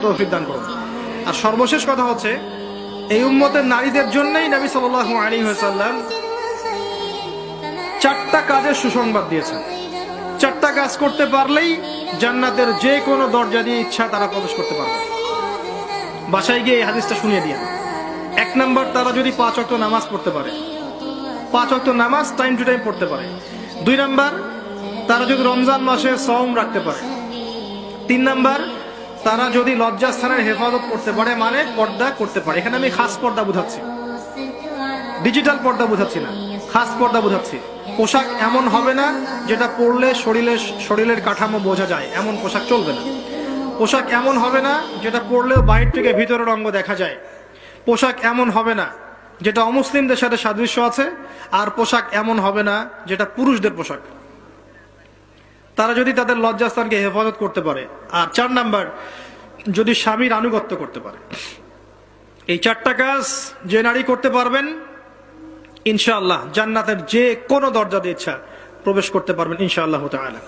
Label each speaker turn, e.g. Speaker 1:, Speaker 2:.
Speaker 1: তৌফিক দান করুন। আর সর্বশেষ কথা হচ্ছে, এই উম্মতের নারীদের জন্যই নবী সাল্লাল্লাহু আলাইহি ওয়াসাল্লাম 4টা কাজের সুসংবাদ দিয়েছেন। 4টা কাজ করতে পারলেই জান্নাতের যে কোনো দরজা দিয়ে ইচ্ছা তারা প্রবেশ করতে পারবে। বাসায় গিয়ে এই হাদিসটা শুনিয়ে দিন। 1 নাম্বার, তারা যদি 5 ওয়াক্ত নামাজ পড়তে পারে, 5 ওয়াক্ত নামাজ টাইম টু টাইম পড়তে পারে। 2 নাম্বার, তারা যদি রমজান মাসে সওম রাখতে পারে। 3 নাম্বার, তারা যদি লজ্জাস্থানের হেফাজত করতে পারে, মানে পর্দা করতে পারে। এখানে আমি খাস পর্দা বুঝাচ্ছি, ডিজিটাল পর্দা বুঝাচ্ছি না, খাস পর্দা বুঝাচ্ছি। পোশাক এমন হবে না যেটা পরলে শরীরের কাঠামো বোঝা যায়, এমন পোশাক চলবে না। পোশাক এমন হবে না যেটা পরলেও বাইরে থেকে ভিতরের অঙ্গ দেখা যায়। পোশাক এমন হবে না যেটা অমুসলিমদের সাথে সাদৃশ্য আছে। আর পোশাক এমন হবে না যেটা পুরুষদের পোশাক। তারা যদি তাদের লজ্জাস্থানকে হেফাজত করতে পারে। আর 4 নাম্বার, যদি স্বামীর আনুগত্য করতে পারে। এই 4টা কাজ যে নারী করতে পারবেন, ইনশাআল্লাহ জান্নাতের যে কোনো দরজা দিয়ে ইচ্ছা প্রবেশ করতে পারবেন ইনশাআল্লাহ তাআলা।